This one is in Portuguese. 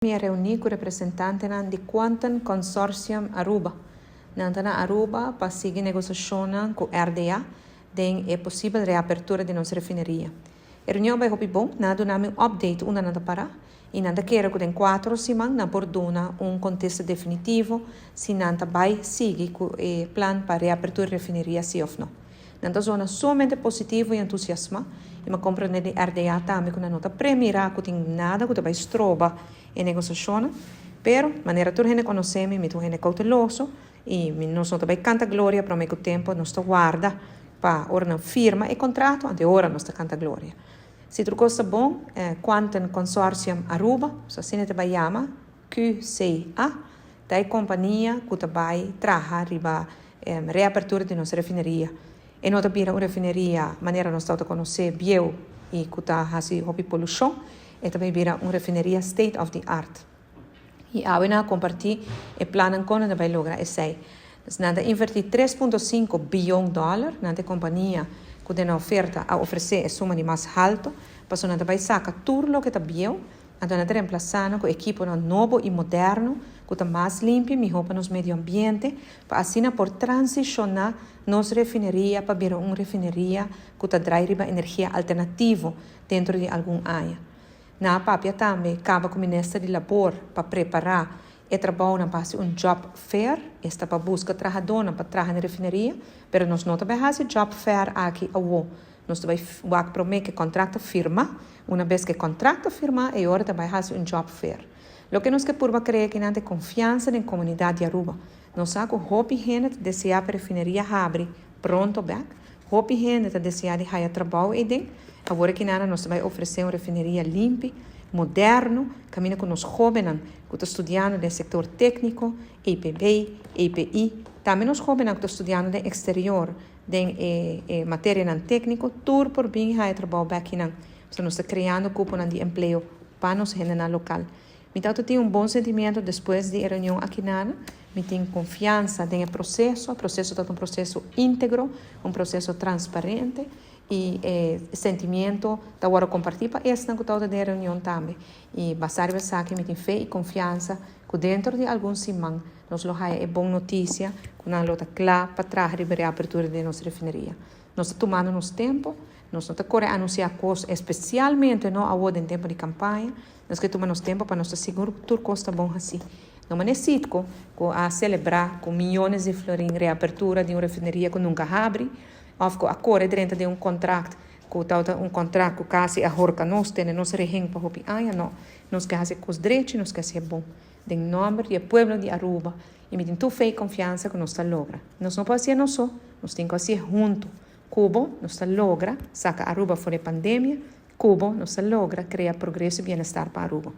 Me reuni com o representante de Quantum Consortium Aruba. Na Aruba, para seguir negociação com a RDA, tem a possível reapertura de nossa refinaria. A reunião vai ser bom, nada um update uma nada para, e nada quer que tem 4 semanas por dar contexto definitivo, se nada vai seguir com o plano para reapertura da refinaria sim ou não. Nada zona somente positivo e entusiasma, e me compreende a RDA também com a nota primeira que tem nada que vai estroba em negociação, pero maneira que gente conhecemos, me tu gente cauteloso e nós não também canta glória para o mesmo tempo nós está guarda para ora firma e contrato ante ora nós está canta glória. Se tu gosta bom, Quantum Consortium Aruba, se assim te vai chamar QCA, da companhia que vai trabalhar riba reapertura de nossa refinaria. E nós também uma refinaria, maneira nós estamos a conhecer bio e que está assim hobby poluição, e também vira uma refinaria state of the art. E agora compartilhar o plano com nós vai lograr esse. Nós invertir $3.5 bilhão na companhia que tem oferta a oferecer a suma de mais alto, para nós vai sacar tudo o que está bio, então nós reemplazando com equipo novo e moderno, que está mais limpo, melhor para o meio ambiente, para assim por transicionar nossa refinaria para virar uma refinaria que está trazendo energia alternativa dentro de algum área. Na papia também acaba com o Ministério de Labor para preparar e trabalhar para um job fair, esta para buscar trabalhadores para trabalhar na refinaria, mas nós não também fazemos job fair aqui a o. Nós também vamos prometer que o contrato firma, uma vez que o contrato firma, é hora também fazer um job fair. O que nós que por creio que não tem confiança na comunidade de Aruba. Nós sabemos que hope gente deseja para a refinaria abrir pronto back, hope gente deseja de fazer trabalho e dentro. Agora que nós vamos oferecer uma refinaria limpa, moderno, caminho com os jovens que estão estudando no setor técnico, EPB, EPI, também os jovens que estão estudando no exterior, em matéria técnica, tudo por bem fazer trabalho aqui. Então, nós estamos criando cupo de emprego para nós na local. Então, eu tenho bom sentimento depois da reunião aqui me tenho confiança no processo. O processo é um processo íntegro, um processo transparente e sentimento da hora compartilhar para essa toda da reunião também. E basar essa que me tem fé e confiança que dentro de alguns semanas nós lo é boa notícia que nós lo claro para trazer a reabertura de nossa refinaria. Nós estamos tomando nosso tempo, nós não estamos anunciar coisas, especialmente não agora em tempo de campanha, nós que tomamos tempo para nós segurar que tudo costa bom assim. Não necessito a celebrar com milhões de florins reabertura de uma refinaria que nunca abre, ou a cor dentro de um contrato que quase a horca nós temos, nós regimos para o não. Nós queremos fazer com os direitos, nós queremos ser bom. Em nome do povo de Aruba, e me tenho fé e confiança que nós logra. Nós não podemos ser nós só, nós temos que ser junto. Cuba, nós logra, saca Aruba fora da pandemia, Cuba, nós logra criar progresso e bem-estar para Aruba.